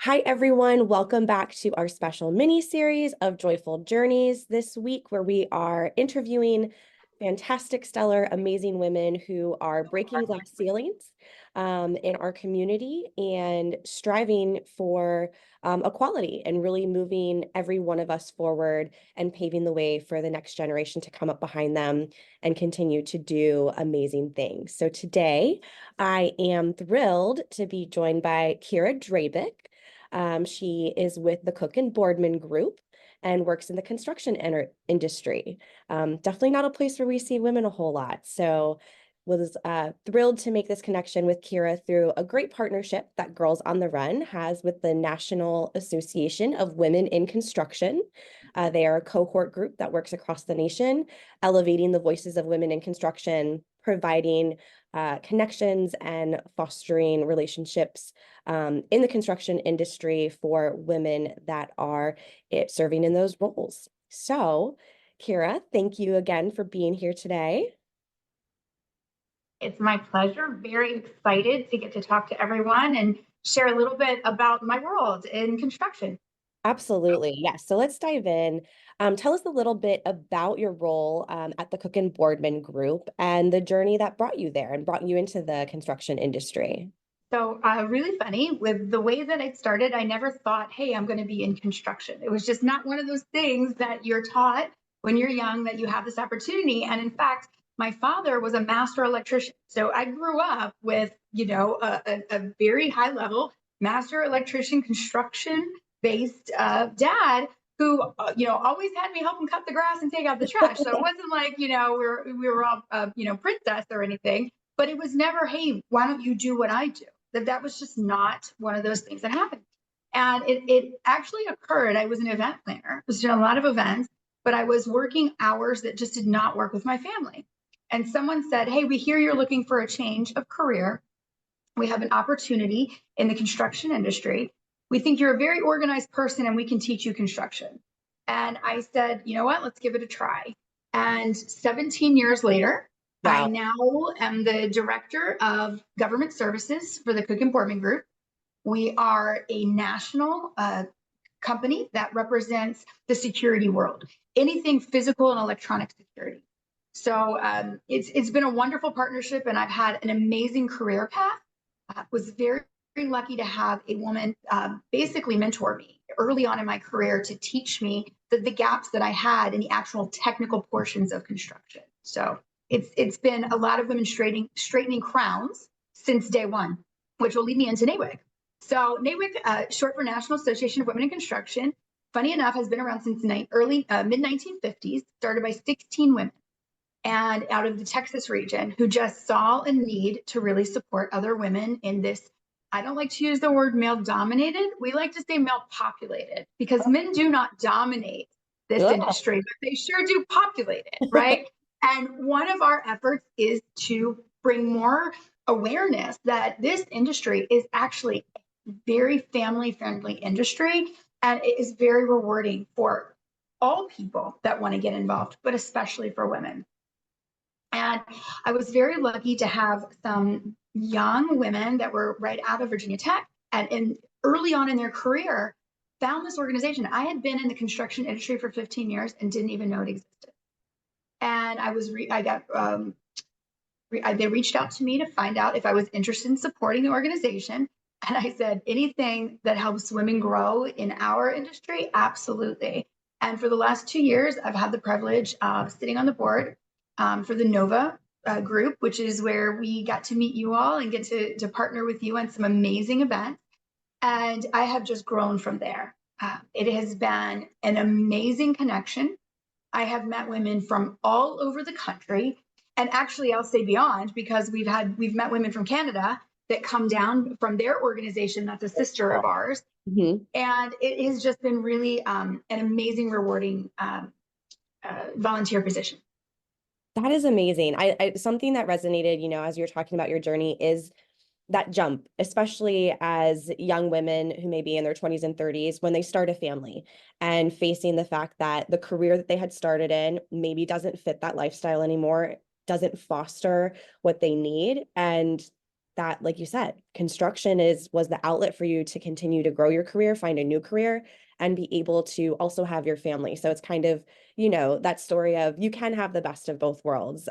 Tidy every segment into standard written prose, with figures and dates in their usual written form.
Hi, everyone. Welcome back to our special mini series of Joyful Journeys this week, where we are interviewing fantastic, stellar, amazing women who are breaking glass ceilings in our community and striving for equality and really moving every one of us forward and paving the way for the next generation to come up behind them and continue to do amazing things. So today, I am thrilled to be joined by Kera Drabick. She is with the Cook and Boardman Group and works in the construction industry. Definitely not a place where we see women a whole lot. So was thrilled to make this connection with Kera through a great partnership that Girls on the Run has with the National Association of Women in Construction. They are a cohort group that works across the nation, elevating the voices of women in construction, providing connections and fostering relationships in the construction industry for women that are serving in those roles. So, Kera, thank you again for being here today. It's my pleasure. Very excited to get to talk to everyone and share a little bit about my world in construction. Absolutely. Yes. So let's dive in. Tell us a little bit about your role at the Cook and Boardman Group and the journey that brought you there and brought you into the construction industry. So, really funny with the way that I started, I never thought, hey, I'm going to be in construction. It was just not one of those things that you're taught when you're young that you have this opportunity. And in fact, my father was a master electrician. So I grew up with, a very high level master electrician construction based dad who, always had me help him cut the grass and take out the trash. So it wasn't like, we were all, princess or anything, but it was never, hey, why don't you do what I do? That was just not one of those things that happened. And it actually occurred. I was an event planner. I was doing a lot of events, but I was working hours that just did not work with my family. And someone said, hey, we hear you're looking for a change of career. We have an opportunity in the construction industry. We think you're a very organized person and we can teach you construction. And I said, you know what, let's give it a try. And 17 years later, I Wow. now am the director of government services for the Cook and Boardman Group. We are a national company that represents the security world, anything physical and electronic security. So it's been a wonderful partnership, and I've had an amazing career path. Was very, very lucky to have a woman basically mentor me early on in my career to teach me the gaps that I had in the actual technical portions of construction. So it's been a lot of women straightening crowns since day one, which will lead me into NAWIC. So NAWIC, short for National Association of Women in Construction, funny enough, has been around since mid 1950s, started by 16 women and out of the Texas region who just saw a need to really support other women in this. I don't like to use the word male dominated. We like to say male populated because men do not dominate this Ugh. industry, but they sure do populate it, right? And one of our efforts is to bring more awareness that this industry is actually a very family friendly industry and it is very rewarding for all people that want to get involved, but especially for women. And I was very lucky to have some young women that were right out of Virginia Tech and early on in their career found this organization. I had been in the construction industry for 15 years and didn't even know it existed. And they reached out to me to find out if I was interested in supporting the organization. And I said, anything that helps women grow in our industry, absolutely. And for the last 2 years, I've had the privilege of sitting on the board for the NOVA group, which is where we got to meet you all and get to partner with you on some amazing events. And I have just grown from there. It has been an amazing connection. I have met women from all over the country. And actually, I'll say beyond, because we've met women from Canada that come down from their organization that's a sister of ours. Mhm. And it has just been really an amazing, rewarding volunteer position. That is amazing. Something that resonated, as you're talking about your journey is that jump, especially as young women who may be in their 20s and 30s when they start a family and facing the fact that the career that they had started in maybe doesn't fit that lifestyle anymore, doesn't foster what they need. And that, like you said, construction was the outlet for you to continue to grow your career, find a new career, and be able to also have your family. So it's kind of, that story of you can have the best of both worlds,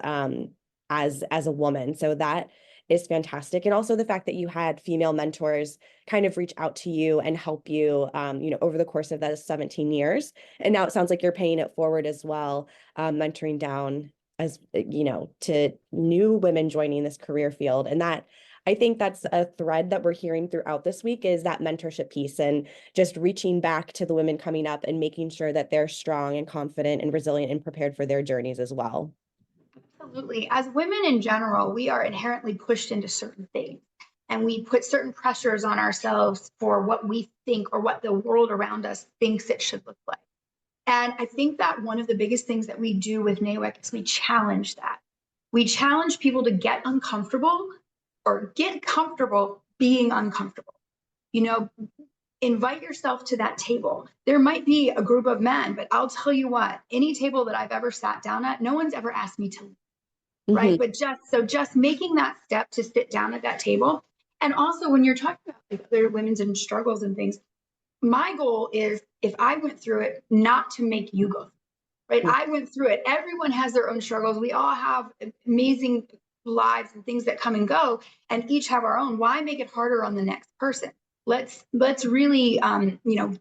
as a woman. So that is fantastic. And also the fact that you had female mentors kind of reach out to you and help you, over the course of those 17 years. And now it sounds like you're paying it forward as well, mentoring down as, to new women joining this career field. And that, I think that's a thread that we're hearing throughout this week, is that mentorship piece and just reaching back to the women coming up and making sure that they're strong and confident and resilient and prepared for their journeys as well. Absolutely. As women in general, we are inherently pushed into certain things, and we put certain pressures on ourselves for what we think or what the world around us thinks it should look like. And I think that one of the biggest things that we do with NAWIC is we challenge that. We challenge people to get uncomfortable or get comfortable being uncomfortable. You know, invite yourself to that table. There might be a group of men, but I'll tell you what, any table that I've ever sat down at, no one's ever asked me to leave, right? But just making that step to sit down at that table. And also when you're talking about like other women's and struggles and things, my goal is, if I went through it, not to make you go through it, right? I went through it. Everyone has their own struggles. We all have amazing lives and things that come and go, and each have our own. Why make it harder on the next person? Let's really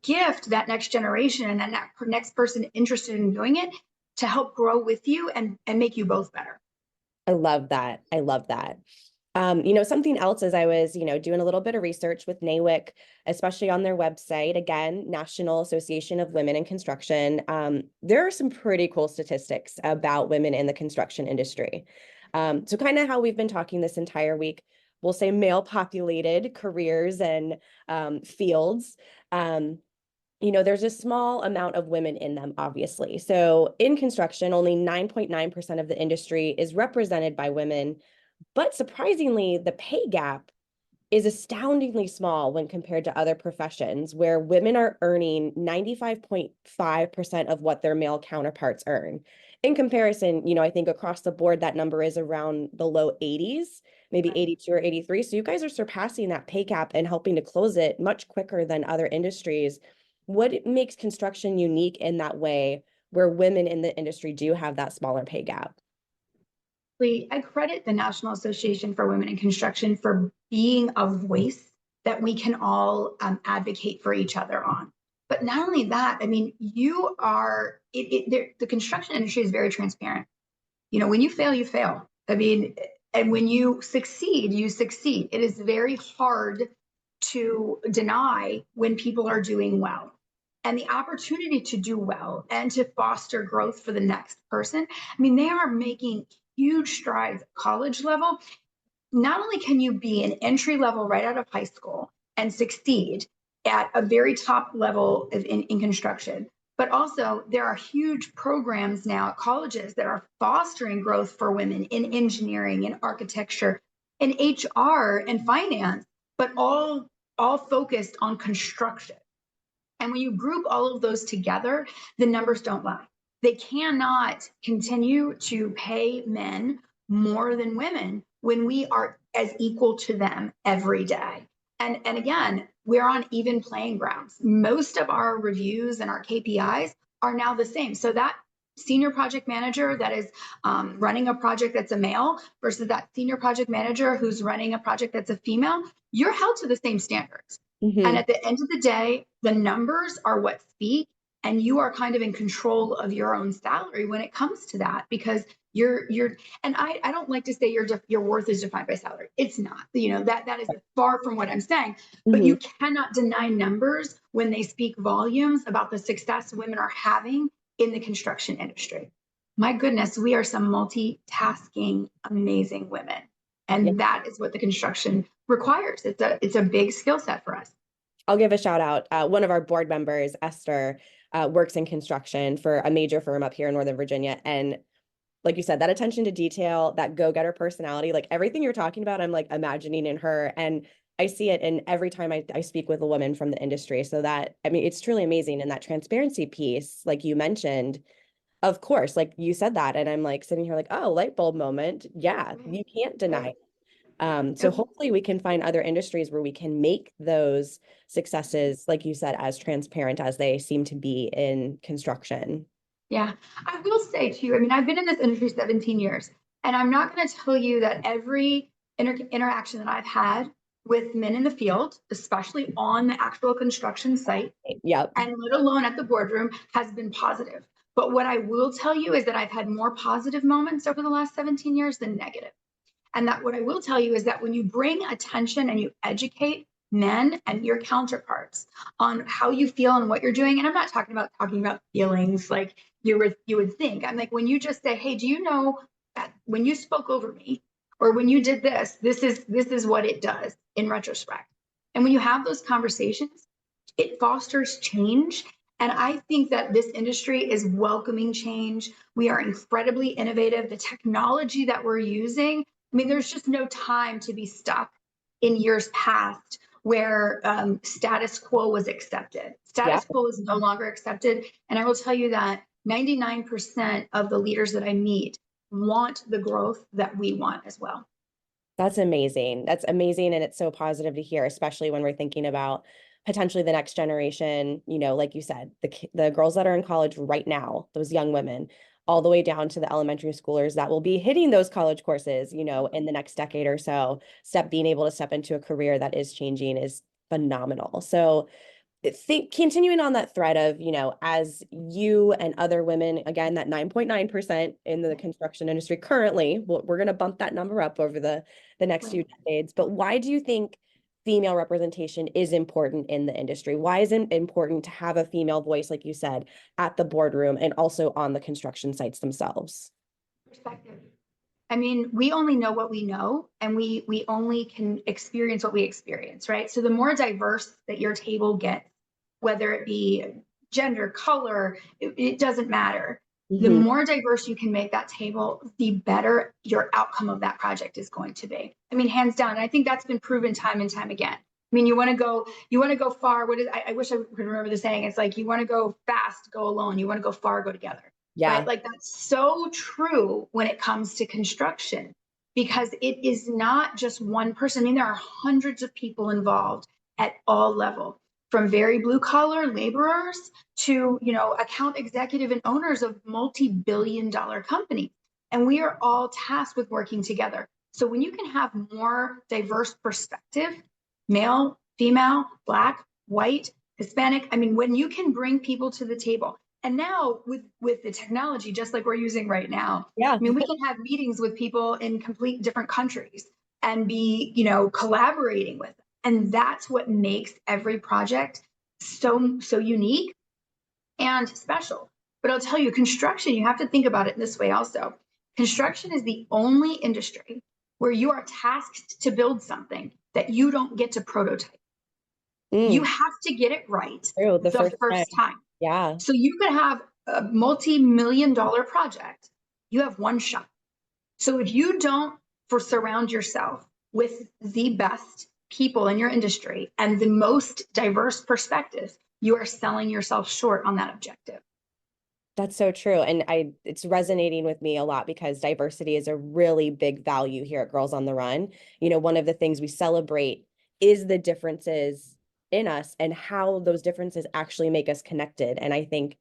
gift that next generation and that next person interested in doing it to help grow with you and make you both better. I love that. I love that. Something else, as I was, doing a little bit of research with NAWIC, especially on their website, again, National Association of Women in Construction, there are some pretty cool statistics about women in the construction industry. So kind of how we've been talking this entire week, we'll say male populated careers and fields. There's a small amount of women in them, obviously. So in construction, only 9.9% of the industry is represented by women. But surprisingly, the pay gap is astoundingly small when compared to other professions, where women are earning 95.5% of what their male counterparts earn. In comparison, I think across the board, that number is around the low 80s, maybe 82 or 83. So you guys are surpassing that pay gap and helping to close it much quicker than other industries. What makes construction unique in that way, where women in the industry do have that smaller pay gap? I credit the National Association for Women in Construction for being a voice that we can all advocate for each other on. But not only that, I mean, the construction industry is very transparent. When you fail, you fail. I mean, and when you succeed, you succeed. It is very hard to deny when people are doing well. And the opportunity to do well and to foster growth for the next person. I mean, they are making huge strides at college level. Not only can you be an entry level right out of high school and succeed at a very top level in construction, but also there are huge programs now at colleges that are fostering growth for women in engineering, in architecture, in HR and finance, but all focused on construction. And when you group all of those together, the numbers don't lie. They cannot continue to pay men more than women when we are as equal to them every day. And again, we're on even playing grounds. Most of our reviews and our KPIs are now the same. So that senior project manager that is running a project that's a male versus that senior project manager who's running a project that's a female, you're held to the same standards. And at the end of the day, the numbers are what speak, and you are kind of in control of your own salary when it comes to that, because you're and I don't like to say your worth is defined by salary. It's not. That is far from what I'm saying. But you cannot deny numbers when they speak volumes about the success women are having in the construction industry. My goodness, we are some multitasking, amazing women. And that is what the construction requires. It's a big skill set for us. I'll give a shout out. One of our board members, Esther, works in construction for a major firm up here in Northern Virginia. And like you said, that attention to detail, that go-getter personality, like everything you're talking about, I'm like imagining in her. And I see it in every time I speak with a woman from the industry. So that, I mean, it's truly amazing. And that transparency piece, like you mentioned, of course, like you said that. And I'm like sitting here like, oh, light bulb moment. Yeah, you can't deny. So hopefully we can find other industries where we can make those successes, like you said, as transparent as they seem to be in construction. Yeah, I will say too, I mean, I've been in this industry 17 years, and I'm not going to tell you that every interaction that I've had with men in the field, especially on the actual construction site, Yep. and let alone at the boardroom, has been positive. But what I will tell you is that I've had more positive moments over the last 17 years than negative. And that what I will tell you is that when you bring attention and you educate men and your counterparts on how you feel and what you're doing, and I'm not talking about feelings like you would think. I'm like, when you just say, hey, do you know that when you spoke over me or when you did this, this is what it does in retrospect. And when you have those conversations, it fosters change. And I think that this industry is welcoming change. We are incredibly innovative. The technology that we're using, I mean, there's just no time to be stuck in years past where status quo was accepted. Yeah. Status quo is no longer accepted. And I will tell you that 99% of the leaders that I meet want the growth that we want as well. That's amazing. That's amazing. And it's so positive to hear, especially when we're thinking about potentially the next generation, like you said, the girls that are in college right now, those young women, all the way down to the elementary schoolers that will be hitting those college courses, in the next decade or so. Being able to step into a career that is changing is phenomenal. So continuing on that thread of, as you and other women, again, that 9.9% in the construction industry currently, we're going to bump that number up over the next few decades. But why do you think female representation is important in the industry? Why is it important to have a female voice, like you said, at the boardroom and also on the construction sites themselves? Perspective. I mean, we only know what we know, and we only can experience what we experience, right? So the more diverse that your table gets, whether it be gender, color, it doesn't matter. The more diverse you can make that table, the better your outcome of that project is going to be. I mean, hands down. And I think that's been proven time and time again. I mean, you want to go far. I wish I could remember the saying. It's like, you want to go fast, go alone. You want to go far, go together. Yeah. Right? Like, that's so true when it comes to construction, because it is not just one person. I mean, there are hundreds of people involved at all levels, from very blue collar laborers to, account executive and owners of multi-billion-dollar companies. And we are all tasked with working together. So when you can have more diverse perspective, male, female, Black, white, Hispanic, I mean, when you can bring people to the table, and now with the technology, just like we're using right now, Yeah. I mean, we can have meetings with people in complete different countries and be, collaborating with them. And that's what makes every project so unique and special. But I'll tell you, construction, you have to think about it in this way also. Construction is the only industry where you are tasked to build something that you don't get to prototype. You have to get it right the first time. Yeah. So you could have a multi-million-dollar project. You have one shot. So if you don't surround yourself with the best people in your industry and the most diverse perspectives, you are selling yourself short on that objective. That's so true. And it's resonating with me a lot because diversity is a really big value here at Girls on the Run. One of the things we celebrate is the differences in us and how those differences actually make us connected. And I think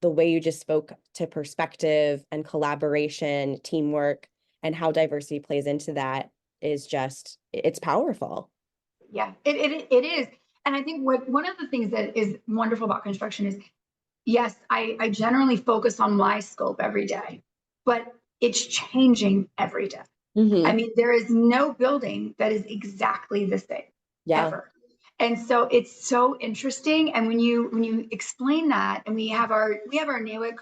the way you just spoke to perspective and collaboration, teamwork, and how diversity plays into that is it's powerful. Yeah, it is. And I think one of the things that is wonderful about construction is, yes, I generally focus on my scope every day, but it's changing every day. I mean, there is no building that is exactly the same ever. And so it's so interesting. And when you explain that, and we have our NAWIC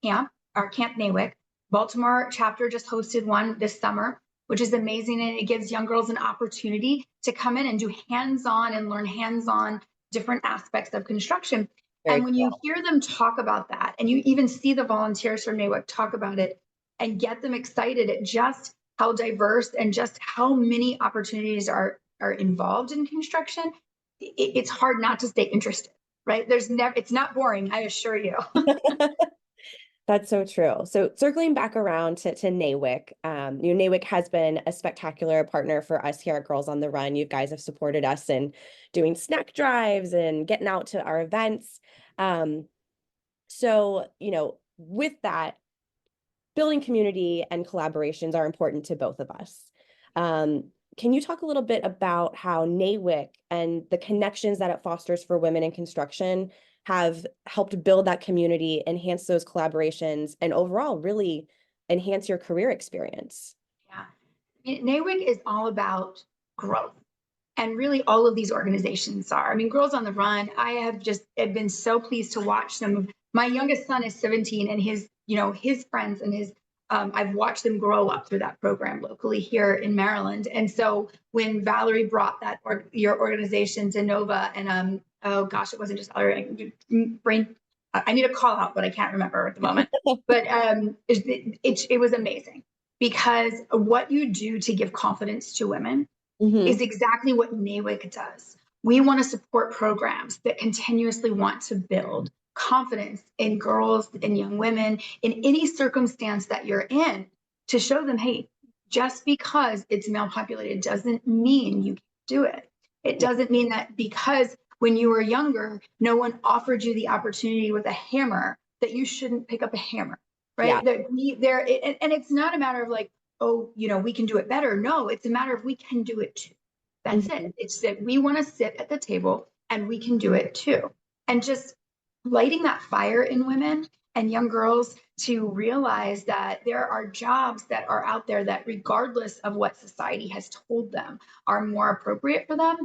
camp, our Camp NAWIC, Baltimore chapter just hosted one this summer, which is amazing. And it gives young girls an opportunity to come in and do hands-on and learn hands-on different aspects of construction. And when you hear them talk about that, and you even see the volunteers from NAWIC talk about it and get them excited at just how diverse and just how many opportunities are involved in construction, it's hard not to stay interested, right? It's not boring, I assure you. That's so true. So circling back around to NAWIC, NAWIC has been a spectacular partner for us here at Girls on the Run. You guys have supported us in doing snack drives and getting out to our events. So, with that, building community and collaborations are important to both of us. Can you talk a little bit about how NAWIC and the connections that it fosters for women in construction have helped build that community, enhance those collaborations, and overall really enhance your career experience? Yeah. NAWIC is all about growth. And really, all of these organizations are. I mean, Girls on the Run, have been so pleased to watch them. My youngest son is 17, and his friends and I've watched them grow up through that program locally here in Maryland. And so when Valerie brought your organization to Nova, and oh gosh, it wasn't just brain. I need a call out, but I can't remember at the moment. But it was amazing because what you do to give confidence to women is exactly what NAWIC does. We want to support programs that continuously want to build confidence in girls and young women in any circumstance that you're in, to show them, hey, just because it's male populated doesn't mean you can do it. It doesn't mean that because when you were younger, no one offered you the opportunity with a hammer that you shouldn't pick up a hammer, right? Yeah. And it's not a matter of like, oh, we can do it better. No, it's a matter of we can do it too. That's it. It's that we want to sit at the table and we can do it too. And just lighting that fire in women and young girls to realize that there are jobs that are out there that, regardless of what society has told them, are more appropriate for them.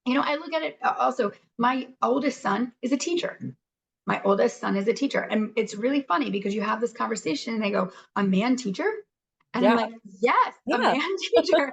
I look at it also. My oldest son is a teacher. My oldest son is a teacher. And it's really funny because you have this conversation and they go, a man teacher? And I'm Yeah. like, yes, a Yeah. man teacher,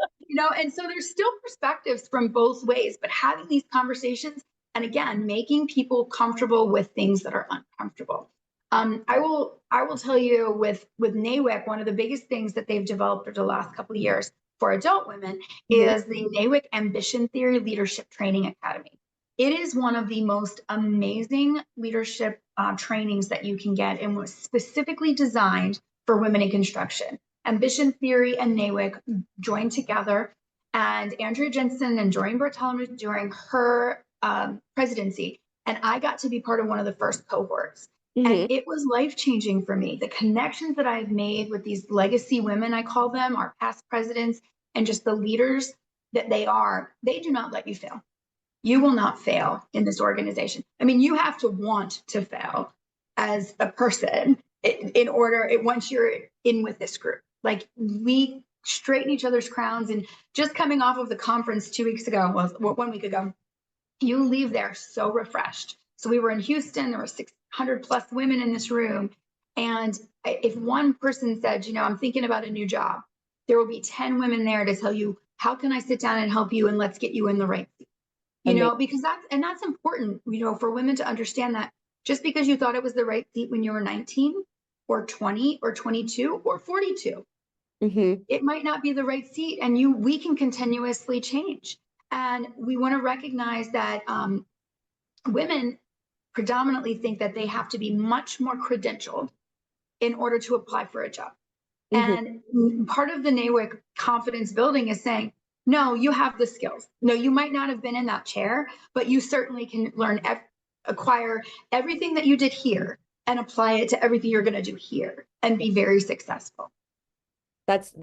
and so there's still perspectives from both ways, but having these conversations and again, making people comfortable with things that are uncomfortable. I will tell you with NAWIC, one of the biggest things that they've developed over the last couple of years for adult women is the NAWIC Ambition Theory Leadership Training Academy. It is one of the most amazing leadership trainings that you can get, and was specifically designed for women in construction. Ambition Theory and NAWIC joined together, and Andrea Jensen and Doreen Bartholomew during her presidency, and I got to be part of one of the first cohorts. And it was life-changing for me. The connections that I've made with these legacy women, I call them, our past presidents, and just the leaders that they do not let you fail. You will not fail in this organization. I mean, you have to want to fail as a person in order, once you're in with this group. Like, we straighten each other's crowns. And just coming off of the conference 2 weeks ago, well, 1 week ago, you leave there so refreshed. So we were in Houston, there were 600 plus women in this room. And if one person said, I'm thinking about a new job, there will be 10 women there to tell you, how can I sit down and help you? And let's get you in the right seat. Because that's important, for women to understand that just because you thought it was the right seat when you were 19 or 20 or 22 or 42, it might not be the right seat, and we can continuously change. And we want to recognize that women predominantly think that they have to be much more credentialed in order to apply for a job. And part of the NAWIC confidence building is saying, no, you have the skills. No, you might not have been in that chair, but you certainly can acquire everything that you did here and apply it to everything you're going to do here and be very successful. That's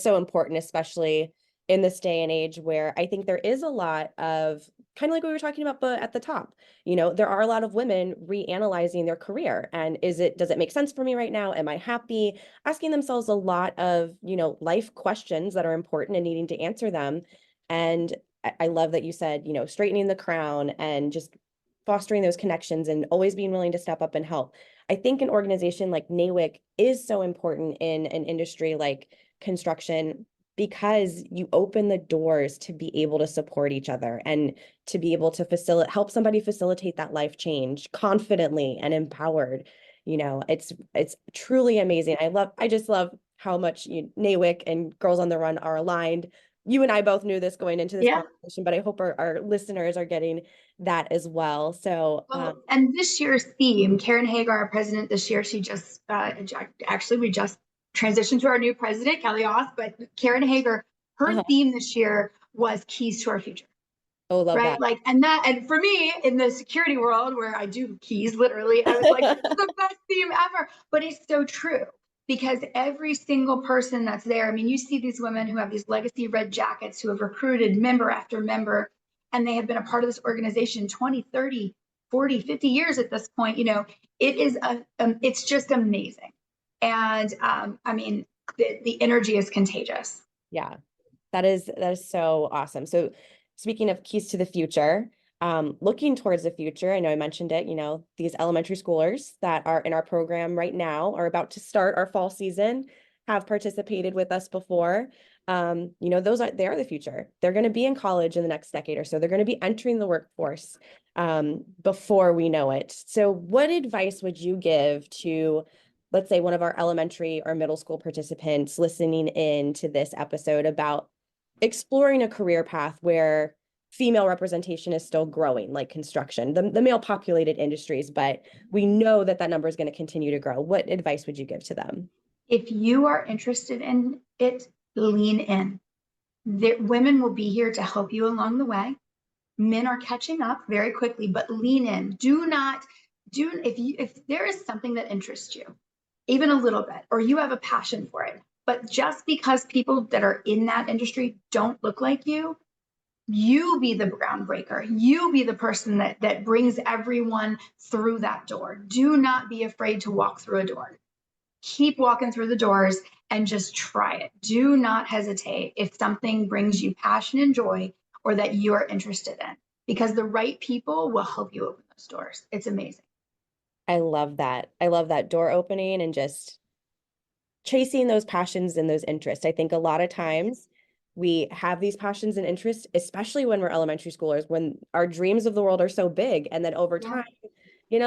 so important, especially in this day and age where I think there is a lot of kind of like we were talking about, but at the top, there are a lot of women reanalyzing their career. And does it make sense for me right now? Am I happy? Asking themselves a lot of, life questions that are important and needing to answer them. And I love that you said, straightening the crown and just fostering those connections and always being willing to step up and help. I think an organization like NAWIC is so important in an industry like construction, because you open the doors to be able to support each other and to be able to help somebody facilitate that life change confidently and empowered. It's truly amazing. I just love how much NAWIC and Girls on the Run are aligned. you and I both knew this going into this Yeah. conversation, but I hope our listeners are getting that as well. So, Well, and this year's theme, Karen Hagar, our president this year, she just actually we just transitioned to our new president, Kelly Oss, but Karen Hagar, her theme this year was keys to our future. oh, love Right. that. Like, and for me in the security world where I do keys, literally, I was like, this is the best theme ever. But it's so true because every single person that's there, I mean, you see these women who have these legacy red jackets who have recruited member after member, and they have been a part of this organization 20, 30, 40, 50 years at this point. It is it's just amazing. And I mean, the energy is contagious. Yeah, that is so awesome. So speaking of keys to the future, looking towards the future, I know I mentioned it, these elementary schoolers that are in our program right now are about to start our fall season, have participated with us before. They are the future. They're going to be in college in the next decade or so. They're going to be entering the workforce before we know it. So what advice would you give to, let's say, one of our elementary or middle school participants listening in to this episode about exploring a career path where female representation is still growing, like construction, the male populated industries, but we know that number is going to continue to grow? What advice would you give to them? If you are interested in it, lean in. Women will be here to help you along the way. Men are catching up very quickly, but lean in. If there is something that interests you, even a little bit, or you have a passion for it, but just because people that are in that industry don't look like you be the groundbreaker. You be the person that brings everyone through that door. Do not be afraid to walk through a door. Keep walking through the doors and just try it. Do not hesitate if something brings you passion and joy or that you are interested in, because the right people will help you open those doors. It's amazing. I love that. I love that door opening and just chasing those passions and those interests. I think a lot of times we have these passions and interests, especially when we're elementary schoolers, when our dreams of the world are so big. And then over time,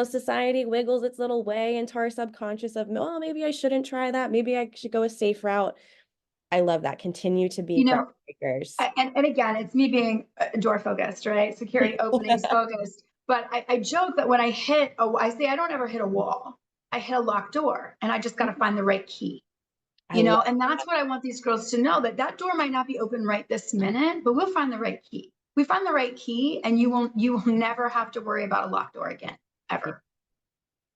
society wiggles its little way into our subconscious of, oh, maybe I shouldn't try that. Maybe I should go a safe route. I love that. Continue to be groundbreakers. And again, it's me being door focused, right? Security openings focused. But I joke that when I say I don't ever hit a wall. I hit a locked door and I just got to find the right key. And that's what I want these girls to know, that door might not be open right this minute, but we'll find the right key. We find the right key and you will never have to worry about a locked door again, ever.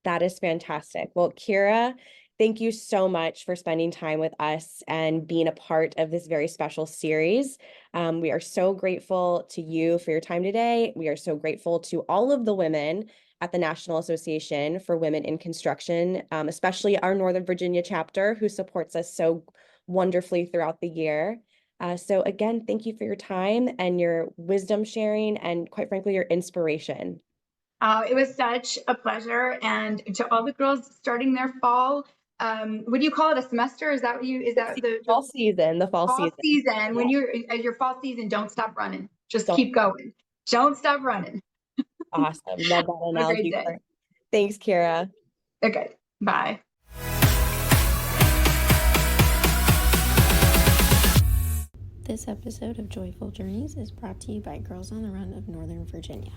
That is fantastic. Well, Kera, thank you so much for spending time with us and being a part of this very special series. We are so grateful to you for your time today. We are so grateful to all of the women at the National Association for Women in Construction, especially our Northern Virginia chapter, who supports us so wonderfully throughout the year. So again, thank you for your time and your wisdom sharing and, quite frankly, your inspiration. It was such a pleasure. And to all the girls starting their fall, what do you call it? A semester? Is that the fall season? The fall season. Yeah. When you're at your fall season, don't stop running. Just keep going. Don't stop running. Awesome. Love that analogy. Have a great day. Thanks, Kera. Okay. Bye. This episode of Joyful Journeys is brought to you by Girls on the Run of Northern Virginia.